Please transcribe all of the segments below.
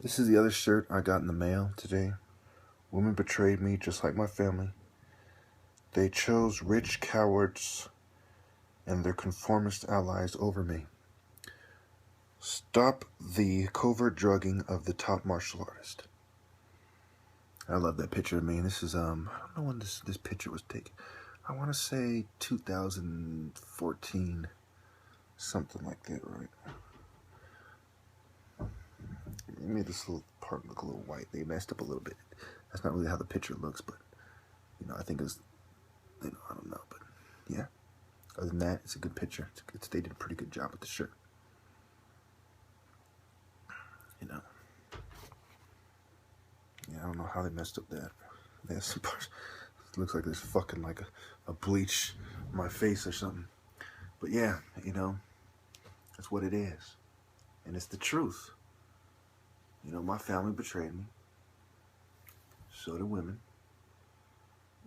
This is the other shirt I got in the mail today. Women betrayed me just like my family. They chose rich cowards and their conformist allies over me. Stop the covert drugging of the top martial artist. I love that picture of me. This is, I don't know when this picture was taken. I want to say 2014, something like that, right? They made this little part look a little white. They messed up a little bit. That's not really how the picture looks, but, I think it's, I don't know, but, yeah. Other than that, it's a good picture. They did a pretty good job with the shirt. Yeah, I don't know how they messed up that. They have some parts. It looks like there's fucking like a bleach on my face or something. But yeah, that's what it is. And it's the truth. My family betrayed me. So did women.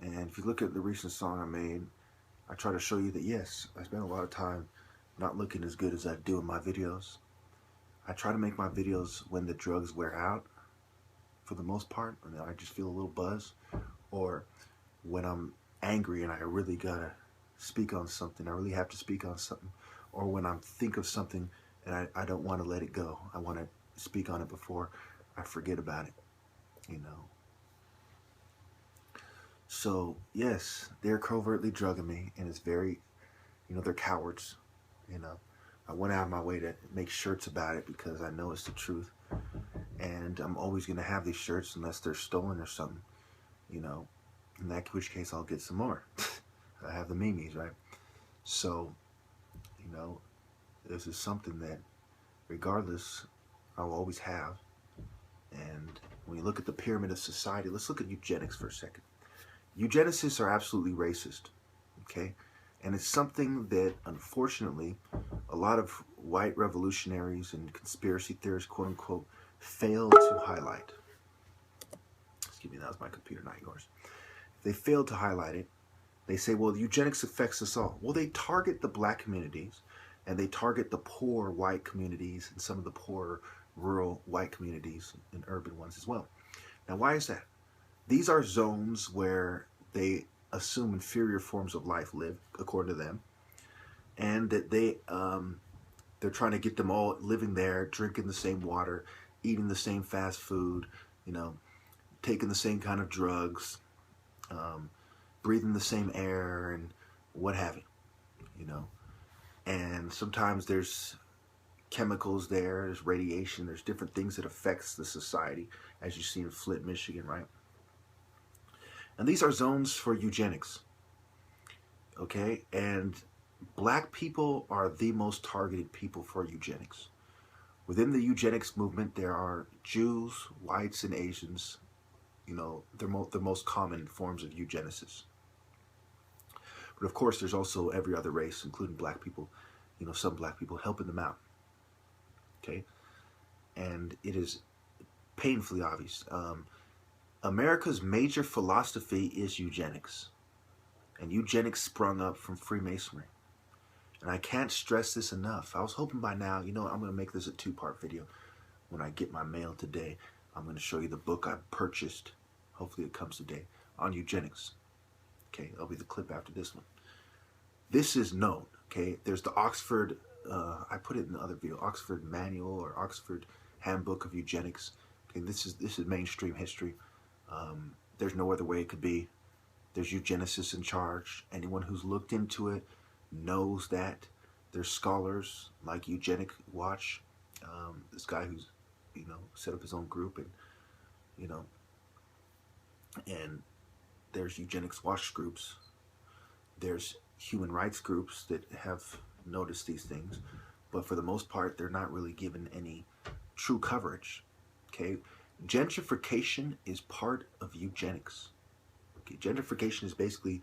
And if you look at the recent song I made, I try to show you that yes, I spend a lot of time not looking as good as I do in my videos. I try to make my videos when the drugs wear out, for the most part, and I just feel a little buzz, or when I'm angry and I really gotta speak on something, I really have to speak on something, or when I think of something and I don't want to let it go. I want to speak on it before I forget about it, So, yes, they're covertly drugging me, and it's very, they're cowards, I went out of my way to make shirts about it because I know it's the truth. And I'm always going to have these shirts unless they're stolen or something, in which case I'll get some more. I have the MEMRIs, right? So, this is something that, regardless, I'll always have. And when you look at the pyramid of society, let's look at eugenics for a second. Eugenicists are absolutely racist, okay? And it's something that, unfortunately, a lot of white revolutionaries and conspiracy theorists, quote-unquote, fail to highlight. Excuse me, that was my computer, not yours. They fail to highlight it. They say, well, eugenics affects us all. Well, they target the black communities, and they target the poor white communities and some of the poorer rural white communities and urban ones as well. Now, why is that? These are zones where they assume inferior forms of life live, according to them, and that they're trying to get them all living there, drinking the same water, eating the same fast food, taking the same kind of drugs, breathing the same air, and what have you, And sometimes there's chemicals there, there's radiation, there's different things that affects the society, as you see in Flint, Michigan, right? And these are zones for eugenics, okay? And black people are the most targeted people for eugenics. Within the eugenics movement, there are Jews, whites, and Asians. They're the most common forms of eugenesis. But of course, there's also every other race, including black people, some black people helping them out, okay? And it is painfully obvious. America's major philosophy is eugenics. And eugenics sprung up from Freemasonry. And I can't stress this enough. I was hoping by now, I'm going to make this a two-part video. When I get my mail today, I'm going to show you the book I purchased. Hopefully it comes today, on eugenics. Okay, that'll be the clip after this one. This is known, okay? There's the Oxford, I put it in the other video, Oxford Manual or Oxford Handbook of Eugenics. Okay, this is mainstream history. There's no other way it could be. There's eugenicists in charge. Anyone who's looked into it knows that. There's scholars like Eugenic Watch, this guy who's, set up his own group, and, and there's Eugenics Watch groups. There's human rights groups that have noticed these things, but for the most part, they're not really given any true coverage, okay? Gentrification is part of eugenics. Okay, gentrification is basically,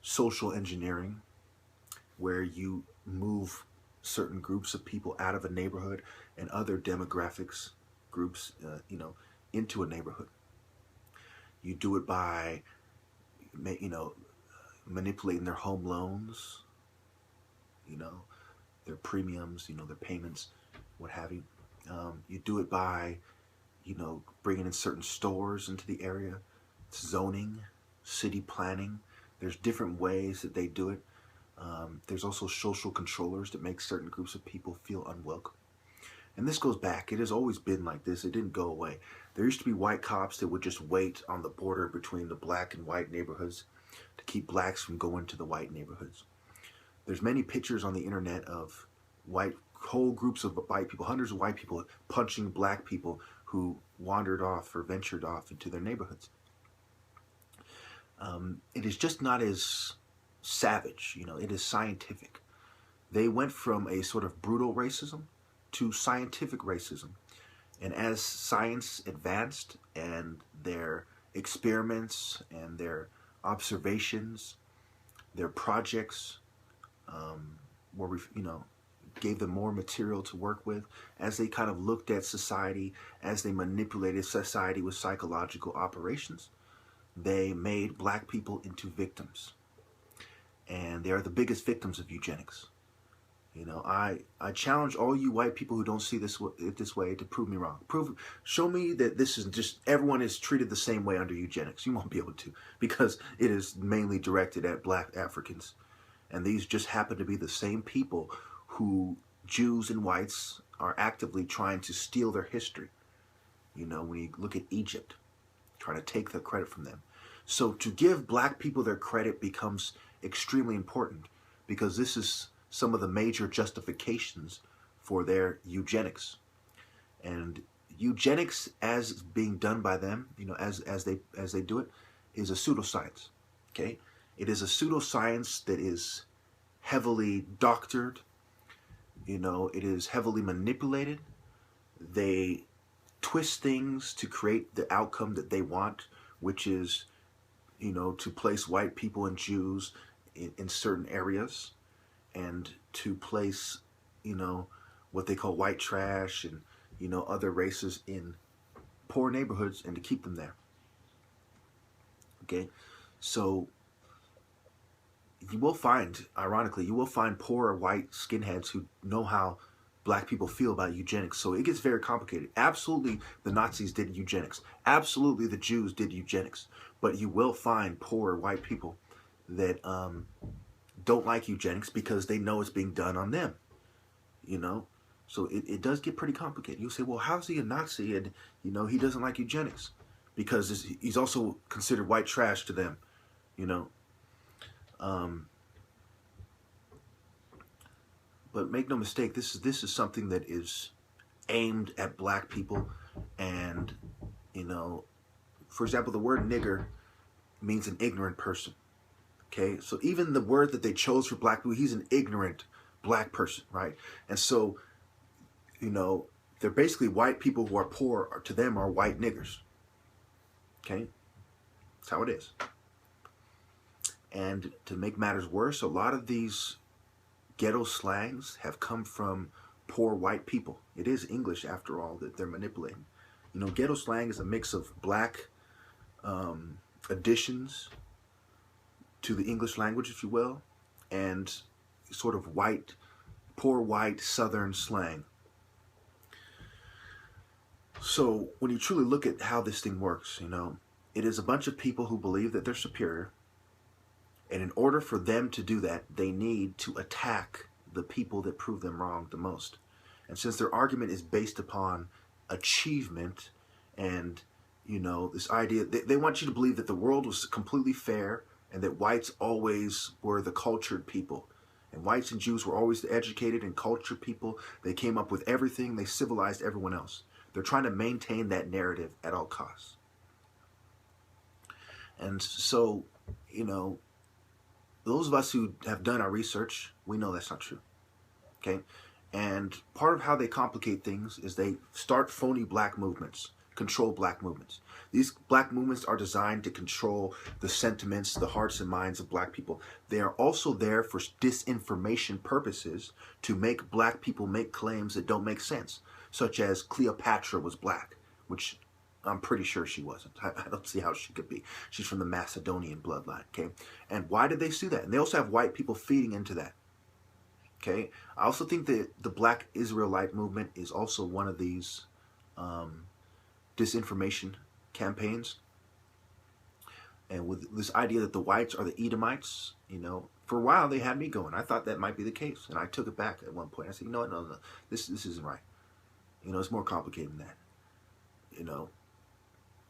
social engineering, where you move certain groups of people out of a neighborhood and other demographics groups, into a neighborhood. You do it by, manipulating their home loans, their premiums, their payments, what have you. You do it by, bringing in certain stores into the area, zoning, city planning. There's different ways that they do it. There's also social controllers that make certain groups of people feel unwelcome. And this goes back. It has always been like this. It didn't go away. There used to be white cops that would just wait on the border between the black and white neighborhoods to keep blacks from going to the white neighborhoods. There's many pictures on the internet of whole groups of white people, hundreds of white people punching black people who wandered off or ventured off into their neighborhoods. It is just not as savage, it is scientific. They went from a sort of brutal racism to scientific racism. And as science advanced and their experiments and their observations, their projects gave them more material to work with, as they kind of looked at society, as they manipulated society with psychological operations, they made black people into victims. And they are the biggest victims of eugenics. I challenge all you white people who don't see this way to prove me wrong. Show me that this is just everyone is treated the same way under eugenics. You won't be able to, because it is mainly directed at black Africans. And these just happen to be the same people who Jews and whites are actively trying to steal their history. When you look at Egypt, trying to take the credit from them. So to give black people their credit becomes extremely important, because this is some of the major justifications for their eugenics. And eugenics, as being done by them, as they do it, is a pseudoscience. Okay, it is a pseudoscience that is heavily doctored. It is heavily manipulated. They twist things to create the outcome that they want, which is, to place white people and Jews in certain areas, and to place, what they call white trash and, other races in poor neighborhoods, and to keep them there. Okay, so ironically, you will find poorer white skinheads who know how black people feel about eugenics. So it gets very complicated. Absolutely, the Nazis did eugenics. Absolutely, the Jews did eugenics. But you will find poorer white people that don't like eugenics because they know it's being done on them. So it does get pretty complicated. You'll say, well, how's he a Nazi and, he doesn't like eugenics? Because he's also considered white trash to them, But make no mistake, this is something that is aimed at black people. And, for example, the word nigger means an ignorant person. Okay, so even the word that they chose for black people, he's an ignorant black person, right? And so, they're basically white people who are poor, or to them are white niggers. Okay, that's how it is. And to make matters worse, a lot of these ghetto slangs have come from poor white people. It is English, after all, that they're manipulating. Ghetto slang is a mix of black additions to the English language, if you will, and sort of poor white Southern slang. So when you truly look at how this thing works, it is a bunch of people who believe that they're superior. And in order for them to do that, they need to attack the people that prove them wrong the most. And since their argument is based upon achievement and, this idea, they want you to believe that the world was completely fair and that whites always were the cultured people. And whites and Jews were always the educated and cultured people. They came up with everything. They civilized everyone else. They're trying to maintain that narrative at all costs. And so, those of us who have done our research, we know that's not true. Okay? And part of how they complicate things is they start phony black movements, control black movements. These black movements are designed to control the sentiments, the hearts and minds of black people. They are also there for disinformation purposes, to make black people make claims that don't make sense, such as Cleopatra was black, which I'm pretty sure she wasn't. I don't see how she could be. She's from the Macedonian bloodline, okay? And why did they do that? And they also have white people feeding into that. Okay, I also think that the Black Israelite movement is also one of these disinformation campaigns, and with this idea that the whites are the Edomites. For a while they had me going. I thought that might be the case, and I took it back at one point. I said, no, no, no, this isn't right. It's more complicated than that.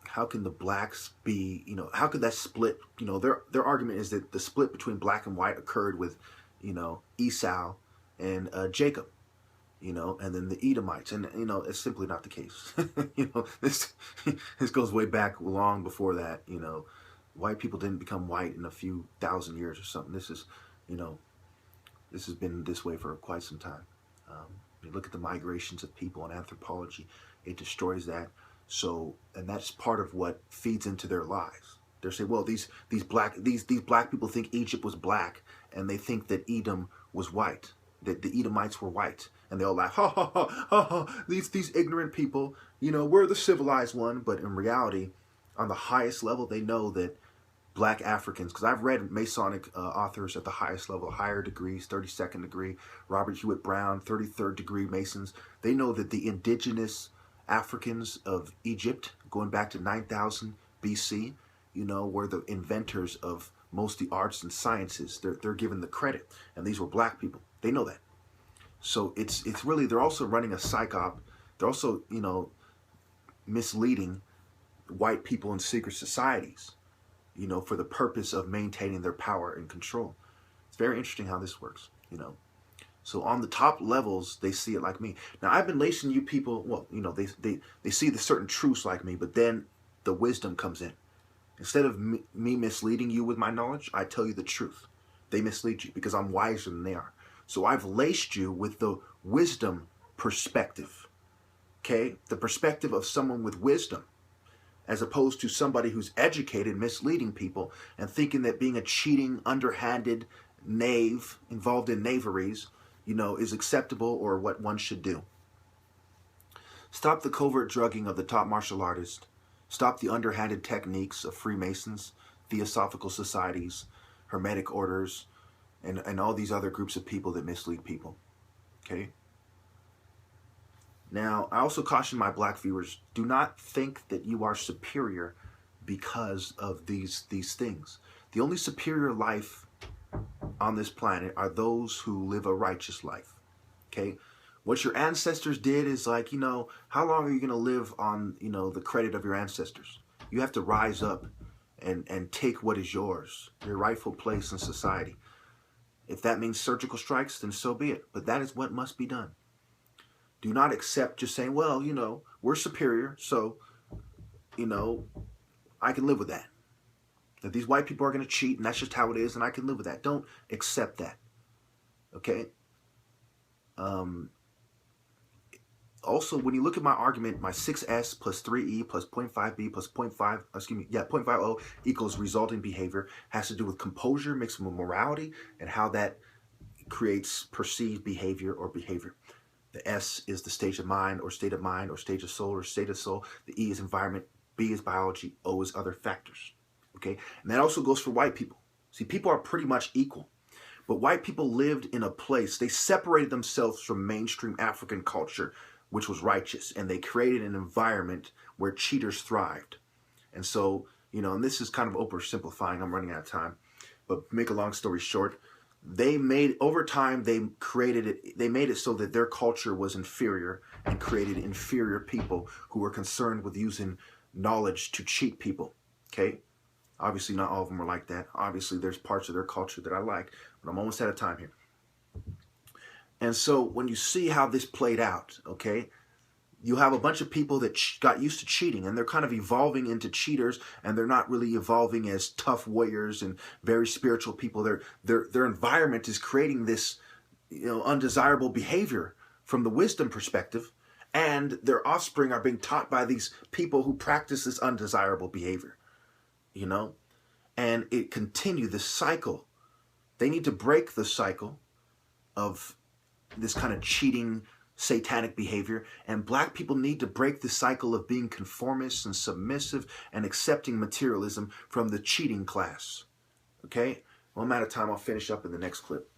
How can the blacks be? How could that split? Their argument is that the split between black and white occurred with, Esau and Jacob. And then the Edomites, and it's simply not the case. This goes way back long before that. White people didn't become white in a few thousand years or something. This has been this way for quite some time. You look at the migrations of people in anthropology; it destroys that. So, and that's part of what feeds into their lies. They're saying, well, these black people think Egypt was black, and they think that Edom was white, that the Edomites were white, and they all laugh, ha ha ha ha ha. These ignorant people, we're the civilized one. But in reality, on the highest level, they know that black Africans, because I've read Masonic authors at the highest level, higher degrees, 32nd degree, Robert Hewitt Brown, 33rd degree Masons. They know that the indigenous Africans of Egypt, going back to 9,000 BC, were the inventors of most of the arts and sciences. They're given the credit, and these were black people. They know that. So it's really, they're also running a psych op. They're also, misleading white people in secret societies, for the purpose of maintaining their power and control. It's very interesting how this works, So on the top levels, they see it like me. Now, I've been lacing you people, well, they see the certain truths like me, but then the wisdom comes in. Instead of me misleading you with my knowledge, I tell you the truth. They mislead you because I'm wiser than they are. So I've laced you with the wisdom perspective, okay? The perspective of someone with wisdom, as opposed to somebody who's educated, misleading people and thinking that being a cheating, underhanded knave, involved in knaveries, is acceptable or what one should do. Stop the covert drugging of the top martial artists. Stop the underhanded techniques of Freemasons, Theosophical societies, Hermetic orders, and all these other groups of people that mislead people. Okay? Now, I also caution my black viewers, do not think that you are superior because of these things. The only superior life on this planet are those who live a righteous life. Okay? What your ancestors did is like, how long are you going to live on, the credit of your ancestors? You have to rise up and take what is yours, your rightful place in society. If that means surgical strikes, then so be it. But that is what must be done. Do not accept just saying, well, we're superior, so, I can live with that. That these white people are going to cheat, and that's just how it is, and I can live with that. Don't accept that. Okay? Also, when you look at my argument, my 6S plus 3E plus 0.5B plus 0.50 equals resulting behavior has to do with composure mixed with morality and how that creates perceived behavior or behavior. The S is the state of mind or state of soul or state of soul. The E is environment, B is biology, O is other factors. Okay? And that also goes for white people. See, people are pretty much equal. But white people lived in a place, they separated themselves from mainstream African culture, which was righteous, and they created an environment where cheaters thrived. And so, and this is kind of oversimplifying, I'm running out of time, but make a long story short, over time, they made it so that their culture was inferior and created inferior people who were concerned with using knowledge to cheat people, okay? Obviously, not all of them are like that. Obviously, there's parts of their culture that I like, but I'm almost out of time here. And so when you see how this played out, okay, you have a bunch of people that got used to cheating, and they're kind of evolving into cheaters, and they're not really evolving as tough warriors and very spiritual people. Their environment is creating this, undesirable behavior from the wisdom perspective, and their offspring are being taught by these people who practice this undesirable behavior, and it continues this cycle. They need to break the cycle of this kind of cheating, satanic behavior, and black people need to break the cycle of being conformist and submissive and accepting materialism from the cheating class. Okay? Well, I'm out of time. I'll finish up in the next clip.